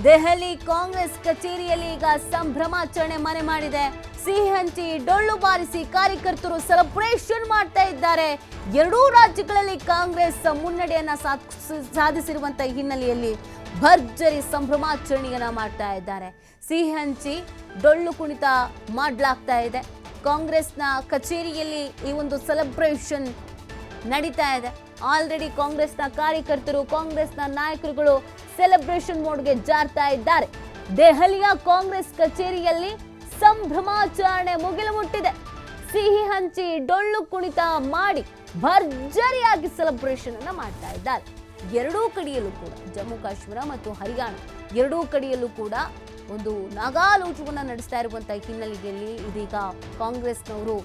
ದೆಹಲಿ ಕಾಂಗ್ರೆಸ್ ಕಚೇರಿಯಲ್ಲಿ ಈಗ ಸಂಭ್ರಮಾಚರಣೆ ಮನೆ ಮಾಡಿದೆ. ಸಿಹಿ ಹಂಚಿ ಡೊಳ್ಳು ಬಾರಿಸಿ ಕಾರ್ಯಕರ್ತರು ಸೆಲೆಬ್ರೇಷನ್ ಮಾಡ್ತಾ ಇದ್ದಾರೆ. ಎರಡೂ ರಾಜ್ಯಗಳಲ್ಲಿ ಕಾಂಗ್ರೆಸ್ ಮುನ್ನಡೆಯನ್ನ ಸಾಧಿಸಿರುವಂತಹ ಹಿನ್ನೆಲೆಯಲ್ಲಿ ಭರ್ಜರಿ ಸಂಭ್ರಮಾಚರಣೆಯನ್ನ ಮಾಡ್ತಾ ಇದ್ದಾರೆ. ಸಿಹಿ ಹಂಚಿ ಡೊಳ್ಳು ಕುಣಿತ ಮಾಡಲಾಗ್ತಾ ಇದೆ. ಕಾಂಗ್ರೆಸ್ನ ಕಚೇರಿಯಲ್ಲಿ ಈ ಒಂದು ಸೆಲೆಬ್ರೇಷನ್ ನಡೀತಾ ಇದೆ. ಆಲ್ರೆಡಿ ಕಾಂಗ್ರೆಸ್ನ ಕಾರ್ಯಕರ್ತರು, ಕಾಂಗ್ರೆಸ್ನ ನಾಯಕರುಗಳು ಸೆಲೆಬ್ರೇಷನ್ ಮೋಡ್ಗೆ ಜಾರ್ತಾ ಇದ್ದಾರೆ. ದೆಹಲಿಯ ಕಾಂಗ್ರೆಸ್ ಕಚೇರಿಯಲ್ಲಿ ಸಂಭ್ರಮಾಚರಣೆ ಮುಗಿಲು ಮುಟ್ಟಿದೆ. ಸಿಹಿ ಹಂಚಿ ಡೊಳ್ಳು ಕುಣಿತ ಮಾಡಿ ಭರ್ಜರಿಯಾಗಿ ಸೆಲೆಬ್ರೇಷನ್ ಅನ್ನ ಮಾಡ್ತಾ ಇದ್ದಾರೆ. ಎರಡೂ ಕಡೆಯಲ್ಲೂ ಕೂಡ, ಜಮ್ಮು ಕಾಶ್ಮೀರ ಮತ್ತು ಹರಿಯಾಣ ಎರಡೂ ಕಡೆಯಲ್ಲೂ ಕೂಡ ಒಂದು ನಾಗಾಲೋಟವನ್ನು ನಡೆಸ್ತಾ ಇರುವಂತಹ ಹಿನ್ನೆಲೆಯಲ್ಲಿ ಇದೀಗ ಕಾಂಗ್ರೆಸ್ನವರು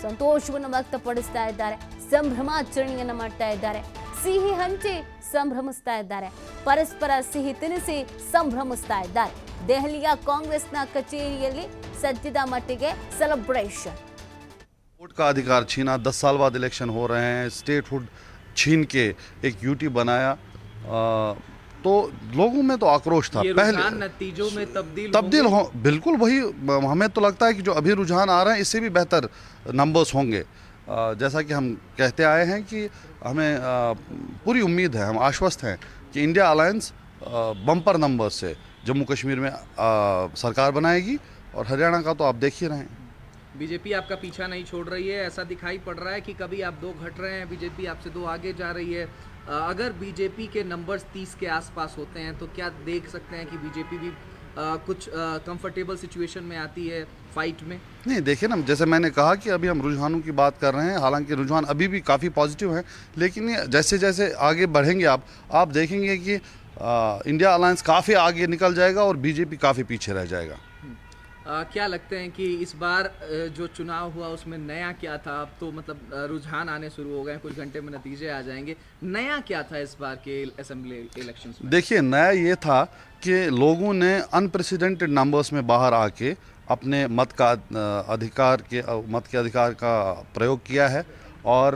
ಸಂತೋಷವನ್ನು ವ್ಯಕ್ತಪಡಿಸ್ತಾ ಇದ್ದಾರೆ. ಸಂಭ್ರಮಾಚರಣೆಯನ್ನ ಮಾಡ್ತಾ ಇದ್ದಾರೆ. ಸಿಹಿ ಹಂಚಿ ಸಂಭ್ರಮಿಸ್ತಾ ಇದ್ದಾರೆ. ಪರಸ್ಪರ ಸಿಹಿ ತಿನಿಸಿ ಸಂಭ್ರಮಿಸ್ತಾ ಇದ್ದಾರೆ. ದೆಹಲಿಯ ಕಾಂಗ್ರೆಸ್ನ ಕಚೇರಿಯಲ್ಲಿ ಸದ್ಯದ ಮಟ್ಟಿಗೆ ಸೆಲೆಬ್ರೇಷನ್. वोट का अधिकार छीना, 10 साल बाद इलेक्शन हो रहे हैं, स्टेटहुड छीन के एक यूटी बनाया, तो लोगों में तो आक्रोश था। पहले नतीजों में तब्दील हो, बिल्कुल वही हमें तो लगता है कि जो अभी रुझान आ रहे हैं इससे भी बेहतर नंबर्स होंगे। जैसा कि हम कहते आए हैं कि हमें पूरी उम्मीद है, हम आश्वस्त हैं कि इंडिया अलायंस बम्पर नंबर से जम्मू कश्मीर में सरकार बनाएगी और हरियाणा का तो आप देख ही रहे हैं। बीजेपी आपका पीछा नहीं छोड़ रही है, ऐसा दिखाई पड़ रहा है कि कभी आप 2 घट रहे हैं, बीजेपी आपसे 2 आगे जा रही है। अगर बीजेपी के नंबर्स 30 के आसपास होते हैं तो क्या देख सकते हैं कि बीजेपी भी कुछ कंफर्टेबल सिचुएशन में आती है फाइट में? नहीं, देखिए ना, जैसे मैंने कहा कि अभी हम रुझानों की बात कर रहे हैं, हालांकि रुझान अभी भी काफ़ी पॉजिटिव है, लेकिन जैसे जैसे आगे बढ़ेंगे आप देखेंगे कि इंडिया अलायंस काफ़ी आगे निकल जाएगा और बीजेपी काफ़ी पीछे रह जाएगा। क्या लगते हैं कि इस बार जो चुनाव हुआ उसमें नया क्या था? अब तो मतलब रुझान आने शुरू हो गए, कुछ घंटे में नतीजे आ जाएंगे। नया क्या था इस बार के असेंबली इलेक्शंस में? देखिए, नया ये था कि लोगों ने अनप्रेसिडेंटेड नंबर्स में बाहर आके अपने मत के अधिकार का प्रयोग किया है और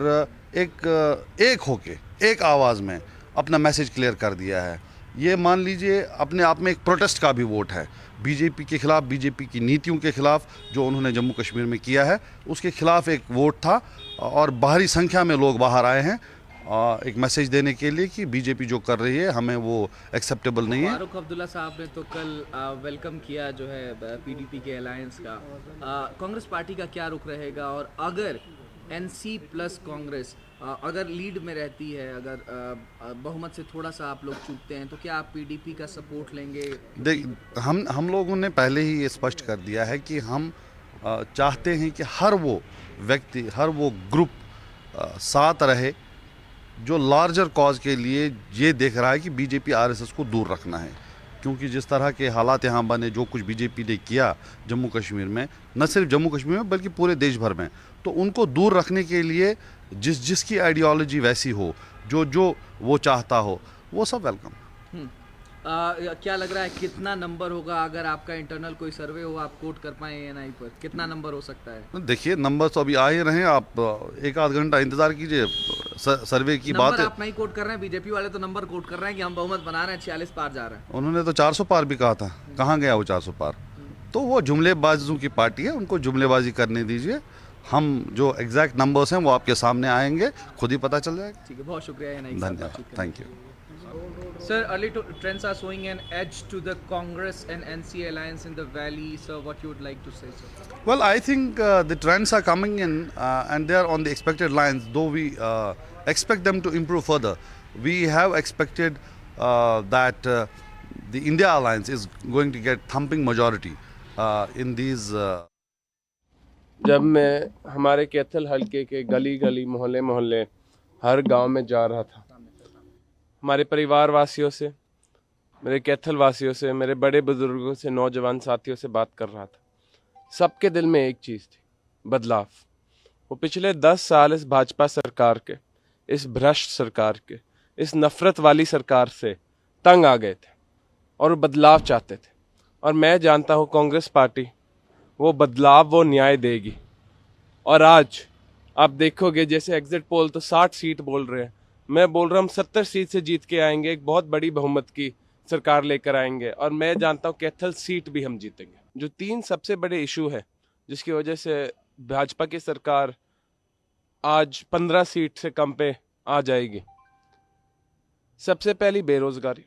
एक होके एक आवाज़ में अपना मैसेज क्लियर कर दिया है। ये मान लीजिए अपने आप में एक प्रोटेस्ट का भी वोट है। बीजेपी के खिलाफ, बीजेपी की नीतियों के खिलाफ जो उन्होंने जम्मू कश्मीर में किया है उसके खिलाफ एक वोट था और भारी संख्या में लोग बाहर आए हैं एक मैसेज देने के लिए कि बीजेपी जो कर रही है हमें वो एक्सेप्टेबल नहीं है। फारूक अब्दुल्ला साहब ने तो कल वेलकम किया जो है पीडीपी के अलायंस का। कांग्रेस पार्टी का क्या रुख रहेगा? और अगर एनसी प्लस कांग्रेस अगर लीड में रहती है, अगर बहुमत से थोड़ा सा आप लोग चूकते हैं, तो क्या आप पीडीपी का सपोर्ट लेंगे? हम लोगों ने पहले ही ये स्पष्ट कर दिया है कि हम चाहते हैं कि हर वो व्यक्ति, हर वो ग्रुप साथ रहे जो लार्जर कॉज के लिए ये देख रहा है कि बीजेपी आरएसएस को दूर रखना है। क्योंकि जिस तरह के हालात यहाँ बने, जो कुछ बीजेपी ने किया जम्मू कश्मीर में, न सिर्फ जम्मू कश्मीर में बल्कि पूरे देश भर में, तो उनको दूर रखने के लिए जिसकी आइडियोलॉजी वैसी हो, जो वो चाहता हो, वो सब वेलकम। क्या लग रहा है कितना नंबर होगा? अगर आपका इंटरनल कोई सर्वे हो, आप कोट कर पाए एएनआई पर, कितना नंबर हो सकता है? देखिए, नंबर तो अभी आ ही रहे हैं, आप 1-8 घंटा इंतजार कीजिए। सर्वे की बात है, आप नहीं कोट कर रहे हैं, बीजेपी वाले तो नंबर कोट कर रहे हैं कि हम बहुमत बना रहे हैं, 46 पार जा रहे हैं। उन्होंने तो 400 पार भी कहा था, कहाँ गया वो 400 पार? तो वो जुमलेबाजों की पार्टी है, उनको जुमलेबाजी करने दीजिए। हम जो एग्जैक्ट नंबर्स हैं वो आपके सामने आएंगे, खुद ही पता चल जाएगा। ठीक है, बहुत शुक्रिया। धन्यवाद, thank you. Sir, early trends are showing an edge to the Congress and NC alliance in the valley. So, what you would like to say, sir? Well, I think the trends are coming in and they are on the expected lines, though we expect them to improve further. We have expected that the India alliance is going to get thumping majority in these जब मैं हमारे कैथल हलके के गली गली मोहल्ले हर गांव में जा रहा था, हमारे परिवार वासियों से, मेरे कैथल वासियों से, मेरे बड़े बुजुर्गों से, नौजवान साथियों से बात कर रहा था, सबके दिल में एक चीज़ थी, बदलाव। वो पिछले 10 साल इस भाजपा सरकार के, इस भ्रष्ट सरकार के, इस नफ़रत वाली सरकार से तंग आ गए थे और बदलाव चाहते थे। और मैं जानता हूँ कांग्रेस पार्टी वो बदलाव, वो न्याय देगी। और आज आप देखोगे जैसे एग्जिट पोल तो 60 सीट बोल रहे हैं, मैं बोल रहा हूँ हम 70 सीट से जीत के आएंगे, एक बहुत बड़ी बहुमत की सरकार लेकर आएंगे और मैं जानता हूँ कैथल सीट भी हम जीतेंगे। जो 3 सबसे बड़े इशू है जिसकी वजह से भाजपा की सरकार आज 15 सीट से कम पे आ जाएगी। सबसे पहली बेरोजगारी,